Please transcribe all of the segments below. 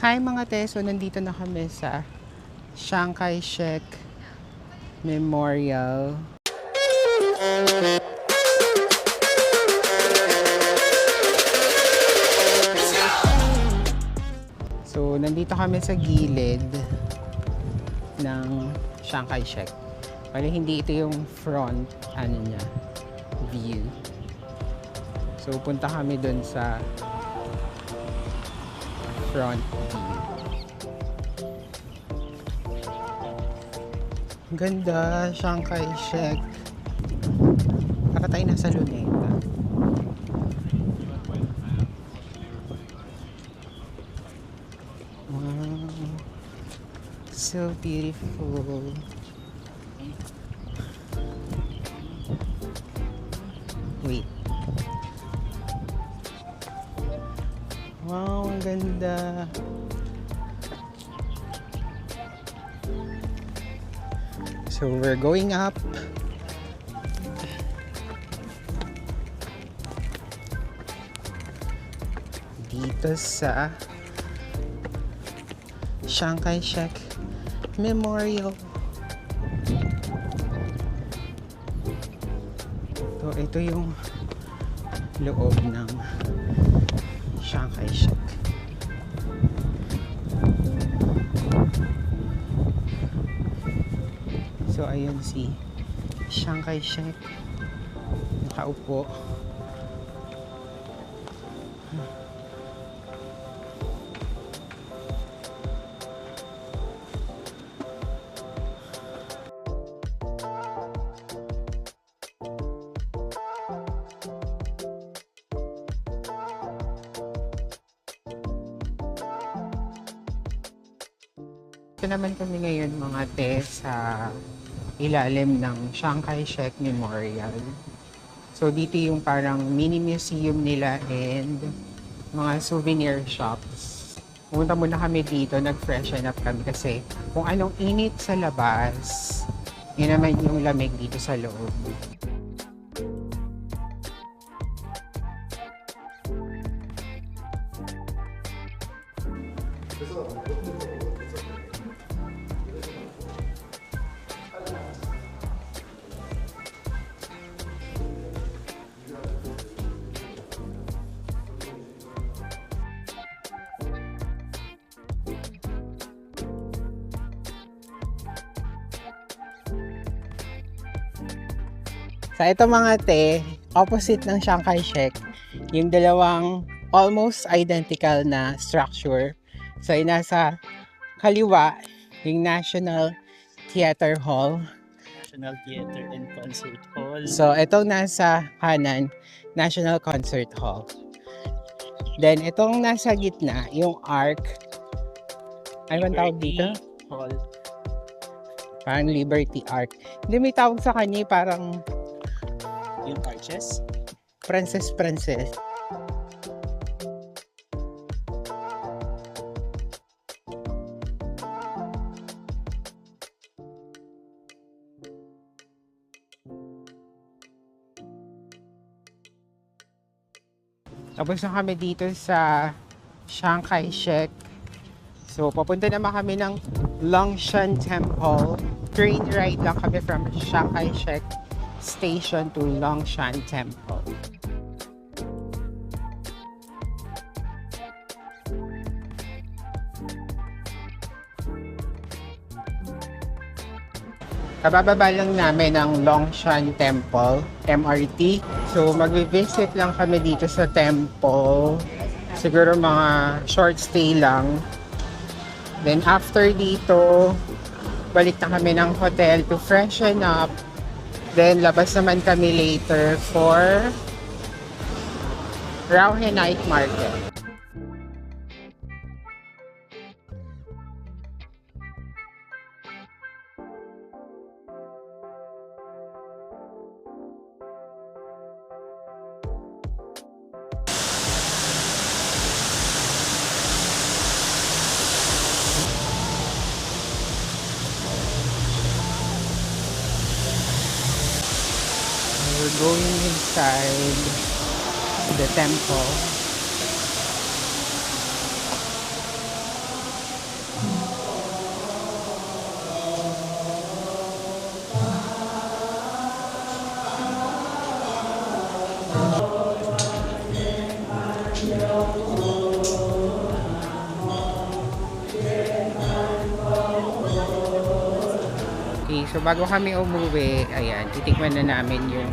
Hi mga teso, nandito na kami sa Chiang Kai-shek Memorial. So, nandito kami sa gilid ng Chiang Kai-shek. Bali, hindi ito yung front, niya, view. So, punta kami dun sa front view. Ganda, Chiang Kai-shek. Para tayo nasa Luneta. Wow. So beautiful. Wait. Wow, ang ganda. So we're going up. Dito sa Chiang Kai-shek Memorial. So ito yung loob ng Chiang Kai-shek. So ayun si Chiang Kai-shek nakaupo. Ito naman kami ngayon mga te sa ilalim ng Chiang Kai-shek Memorial. So dito yung parang mini museum nila and mga souvenir shops. Pumunta muna kami dito, nag-freshen up kami kasi kung anong init sa labas, yun naman yung lamig dito sa loob. Sa ito mga te, opposite ng Chiang Kai-shek, yung dalawang almost identical na structure. So yung nasa kaliwa, yung National Theater Hall. National Theater and Concert Hall. So itong nasa kanan, National Concert Hall. Then itong nasa gitna, yung Arc. Ano bang tawag dito? Hall. Parang Liberty Arc. Hindi, may tawag sa kanya parang Yung arches. Princess. Tapos na kami dito sa Chiang Kai-shek. So, papunta naman kami ng Longshan Temple. Train ride lang kami from Chiang Kai-shek Station to Longshan Temple. Kabababa lang namin ng Longshan Temple, MRT. So, mag-visit lang kami dito sa temple. Siguro mga short stay lang. Then, after dito, balik na kami ng hotel to freshen up. Then, labas naman kami later for Rauhe Night Market. We're going inside the temple. so bago kami umuwi, ayan, titikman na namin yung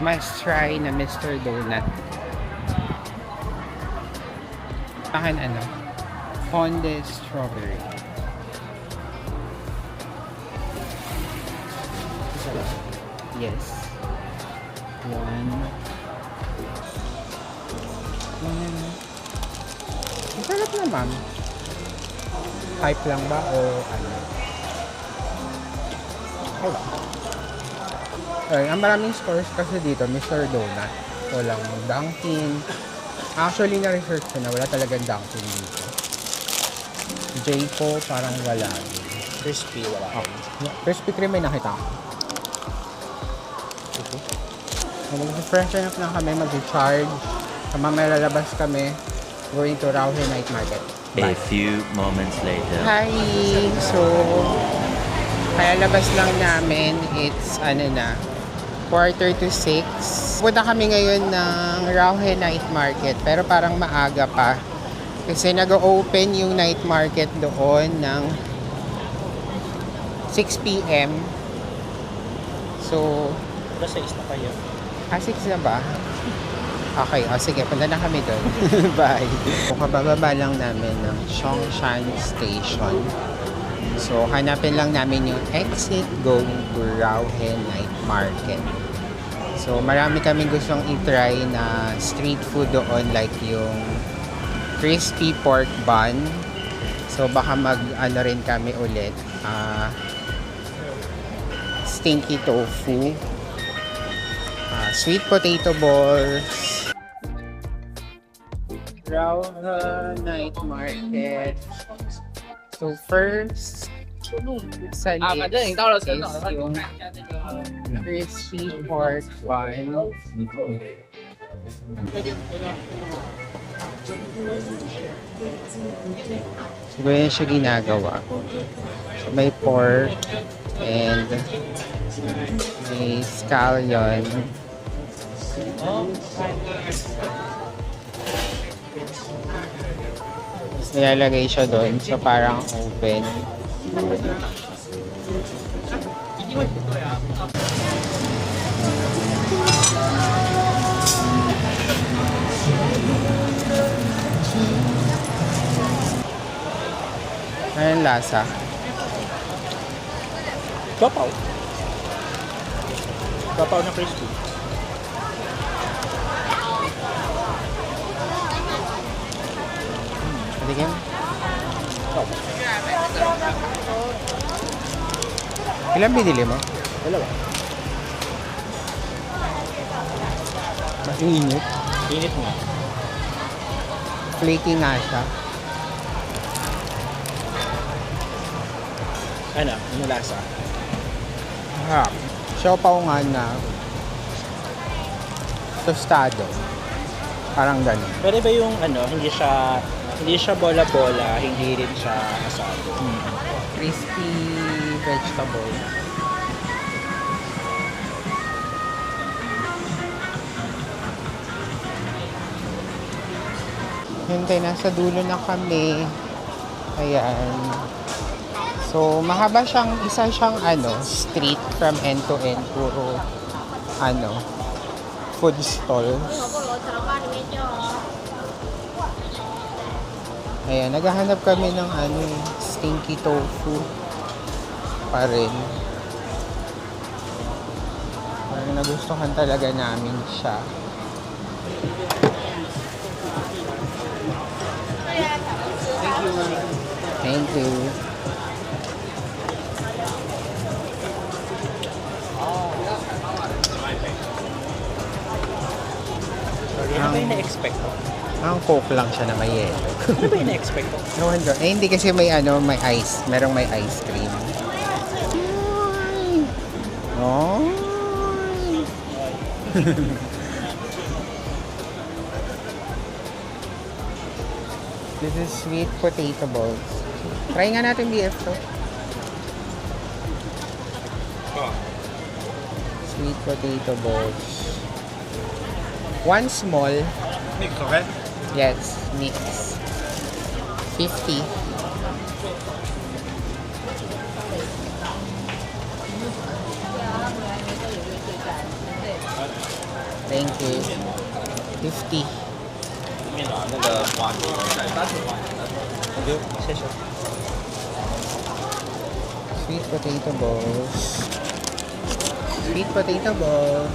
must try na Mr. Donut. Akin ano? Fondue strawberry. Yes. Yan. Ang sarap naman. Hype lang ba o ano? Ay, ang maraming stores kasi dito, Mr. Donut. Walang Dunkin. Actually, na-research ko na wala talagang Dunkin dito. Jayco, parang wala. Crispy, wala. Krispy Kreme may nakita ko. Mag-freshen up na kami, mag-charge. Mamaya lalabas kami going to Rauhe Night Market. A few moments later. Hi! So, kaya labas lang namin. It's, 5:45. Punta kami ngayon ng Rauhe Night Market. Pero parang maaga pa. Kasi nag-open yung night market doon ng 6 p.m. So, Pero sa isla kayo. 6 na ba? Okay, sige, punta na kami doon. Bye! Kabababa lang namin ng Songshan Station. So, hanapin lang namin yung exit going to Rauhe Night Market. So, marami kaming gustong i-try na street food doon like yung crispy pork bun. So, baka mag-ano rin kami ulit. Stinky tofu. Sweet potato balls. Rauhe Night Market. So first, sa list is yung crispy pork bun. So ganyan siya ginagawa. So, may pork and may scallion. Nilalagay siya doon so parang open. Anong lasa? Kapaw. Kapaw na crispy. Patigyan? Ilan binili mo? Dalawa. Mas init. Init mo. Flaky nga siya. Ano lasa? Siopaw nga na tostado. Parang ganun. Pero ba yung hindi siya bola-bola, hindi rin siya asado. Crispy vegetable. Hintay, nasa dulo na kami. Ayan. So, mahaba siyang, isa siyang street from end to end. Puro, food stalls. Ayan, naghahanap kami ng stinky tofu pa rin. Parang nagustuhan talaga namin siya. Thank you. Ano ba yung na-expect ko? Ang coke lang siya na may yelo. Ano ba yung na-expect ko? No wonder. Hindi kasi may may ice. Merong may ice cream. Oh. This is sweet potato balls. Try nga natin BF to. Sweet potato balls. One small. Mix, okay? Yes, mix. 50. Thank you. 50. 谢谢。 Sweet potato balls. Sweet potato ball.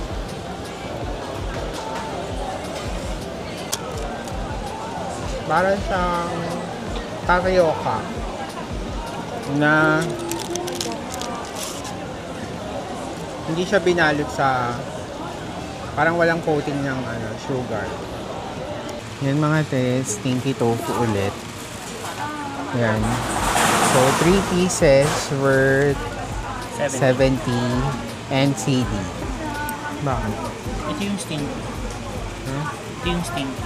Para siyang tapioca na hindi siya binalot sa parang walang coating ng sugar. Yan mga te, stinky tofu ulit. Yan. So, 3 pieces worth 70 NCD. Bakit? Ito yung stinky. Huh? Ito yung stinky.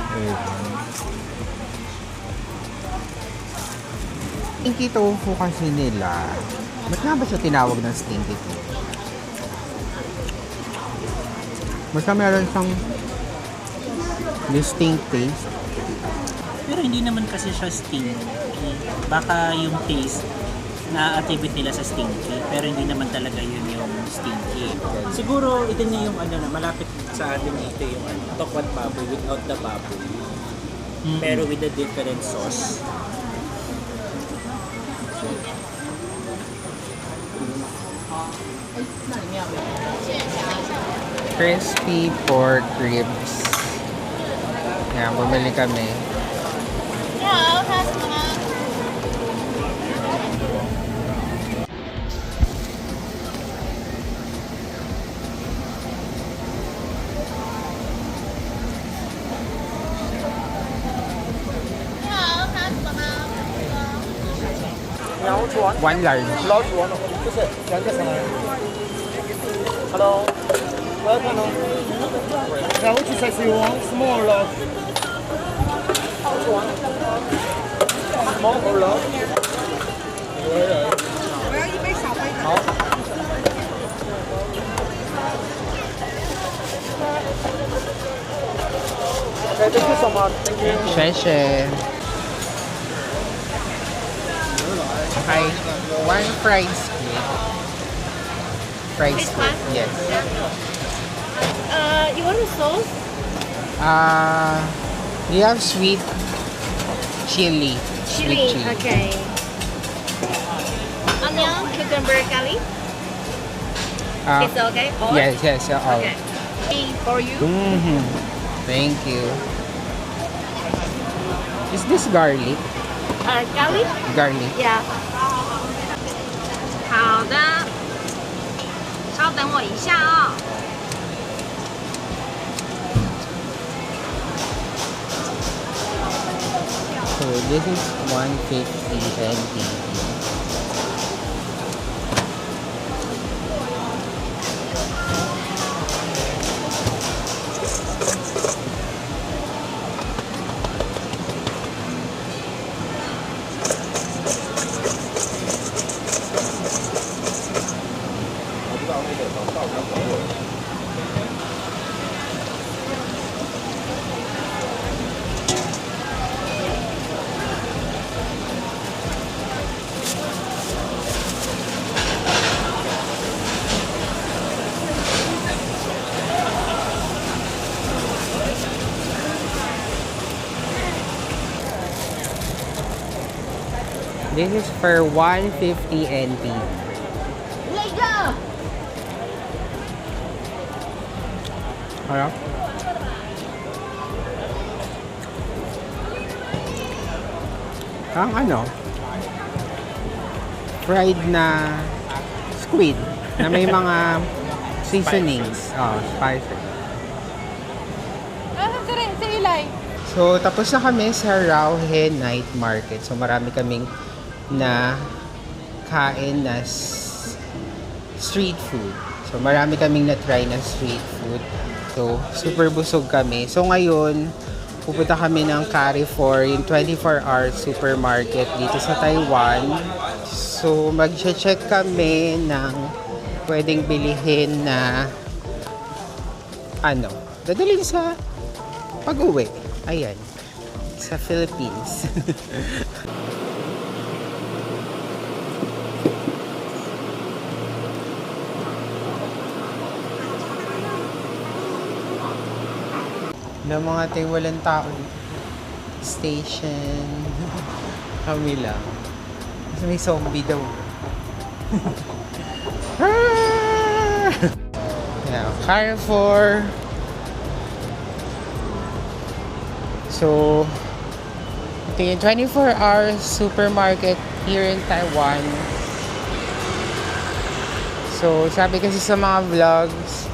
Stinky tofu kasi nila. Ba't nga ba siya tinawag ng stinky tofu? Basta meron siyang distinct taste. Pero hindi naman kasi siya stinky. Baka yung taste na-attribute nila sa stinky, pero hindi naman talaga yun yung stinky. Siguro ito na yung na malapit sa atin dito yung tokwat baboy without the baboy. Pero with a different sauce. Crispy pork ribs. Yan, bumili kami. One large. Hello. Welcome. Now which size you want? Small or large? Which one? Small or large? Hảo. Okay, thank you so much. Thank you. 谢谢. Hi. One fried squid. Fried This squid. one? Yes. You want a sauce? We have sweet chili. Sweet Chili. chili. Okay. Onion, cucumber, garlic. It's okay? All? Yes, yes. All. Okay. Tea for you. Thank you. Is this garlic? Garlic? Garlic. Yeah. 好的，稍等我一下啊、So this is 150 NT. This is for 150 NT. Later. Ano? Ang fried na squid na may mga seasonings. Oh, spices. So, tapos na kami sa Rauhe Night Market. So, marami kaming na kain na street food. So, marami kaming na-try na street food. So, super busog kami. So, ngayon, pupunta kami ng Carrefour, yung 24-hour supermarket dito sa Taiwan. So, mag-check kami ng pwedeng bilihin na dadalhin sa pag-uwi. Ayan, sa Philippines. ng mga tayo walang tao. Station. Kami lang. Kasi may zombie daw. Yeah, Carrefour. So, ito yung 24-hour supermarket here in Taiwan. So, sabi kasi sa mga vlogs,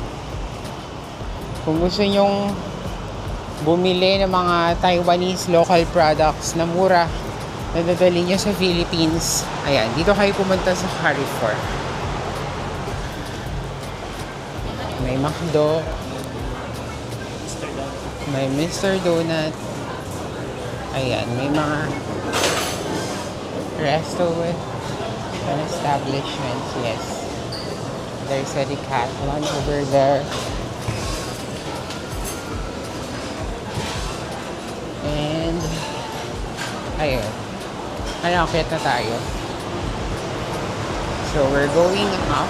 kung gusto nyong bumili ng mga Taiwanese local products na mura, na dadalhin nyo sa Philippines, ayan, dito kayo pumunta sa Carrefour. May McDo, may Mr. Donut, ayan, may mga restaurant and establishments, yes. There's a Decathlon over there. And, ayun. Ay, akit na tayo. So, we're going up.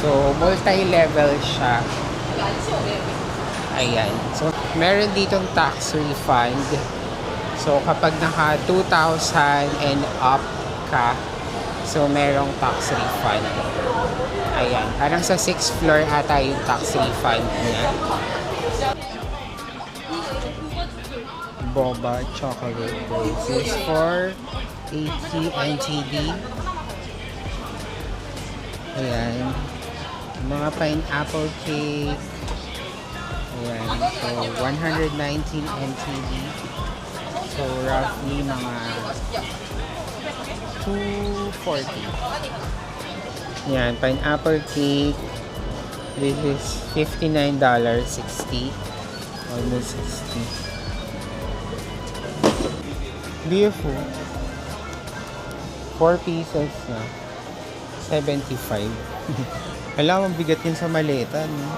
So, multi-level siya. Ayan. So, meron ditong tax refund. So, kapag naka 2,000 and up ka, so, merong tax refund. Ayan. Parang sa 6th floor ata yung tax refund niya. Boba chocolate. This is for 80 NTD. Ayan. Mga pineapple cake. Ayan. So, 119 NTD. So, roughly mga 240. Ayan. Pineapple cake. This is $59.60. Almost 60. Beautiful. 4 pieces na. 75. Alam, ang bigat yun sa maleta, no?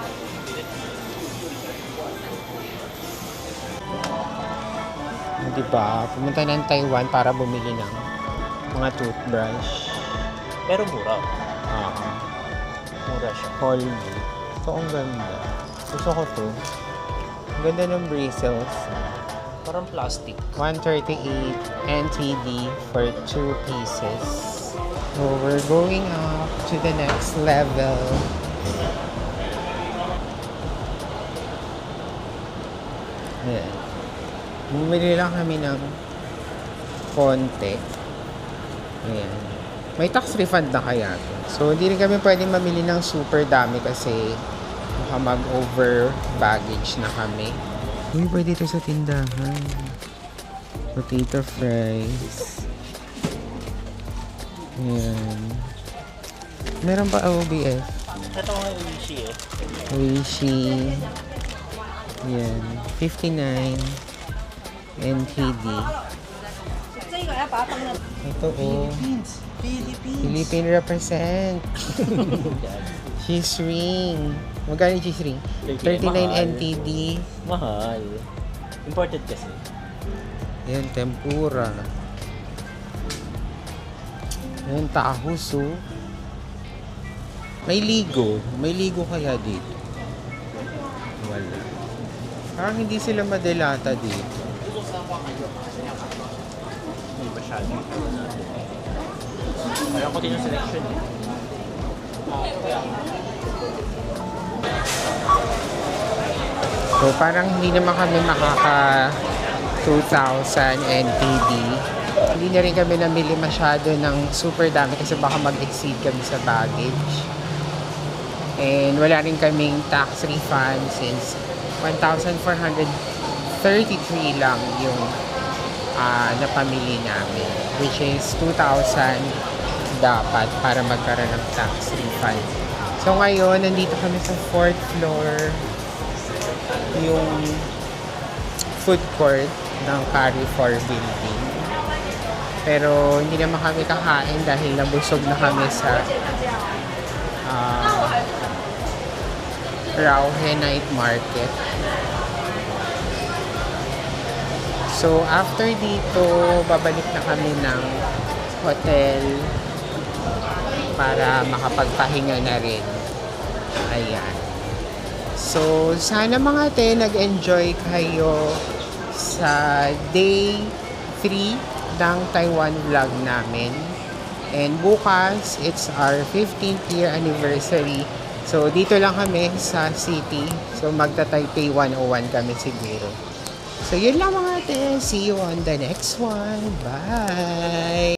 Diba? Pumunta ng Taiwan para bumili ng mga toothbrush. Pero mura. Ah, Mura siya. Colby. Ito ang ganda. Gusto ko to. Ang ganda ng bristles. Parang plastic. 138 NTD for 2 pieces. So we're going up to the next level. Ayan. Bumili lang kami ng konti. Ayan. May tax refund na kaya to. So hindi rin kami pwedeng mamili ng super dami kasi baka mag-over baggage na kami. Uy, pwede ito sa tindahan. Potato fries. Ayan. Meron pa OBF. Ito nga yung Wishi eh. Wishi. Ayan. 59 NTD. Ito oh. Philippine represent. Cheese ring. Magkano yung cheese ring? 39 NTD. Mahal. Imported kasi. Ayan, tempura. Ayan, tahos oh. May ligo. May ligo kaya dito? Wala. Parang hindi sila madelata dito. Hindi masyado. Parang ko din yung selection eh. So, parang hindi naman kami makaka 2,000 NTD. Hindi na rin kami namili masyado ng super dami kasi baka mag-exceed kami sa baggage. And wala rin kaming tax refund since 1,433 lang yung napamili namin. Which is 2,000 dapat para magkaroon ng tax refund. So ngayon, nandito kami sa 4th floor. Yung food court ng Carrefour building. Pero hindi naman kami kakain dahil nabusog na kami sa Rauhe Night Market. So after dito, babalik na kami ng hotel para makapagpahinga na rin. Ayan. So, sana mga ate, nag-enjoy kayo sa day 3 ng Taiwan vlog namin. And bukas, it's our 15th year anniversary. So, dito lang kami sa city. So, magta-Taipei 101 kami siguro. So, yun lang mga ate. See you on the next one. Bye!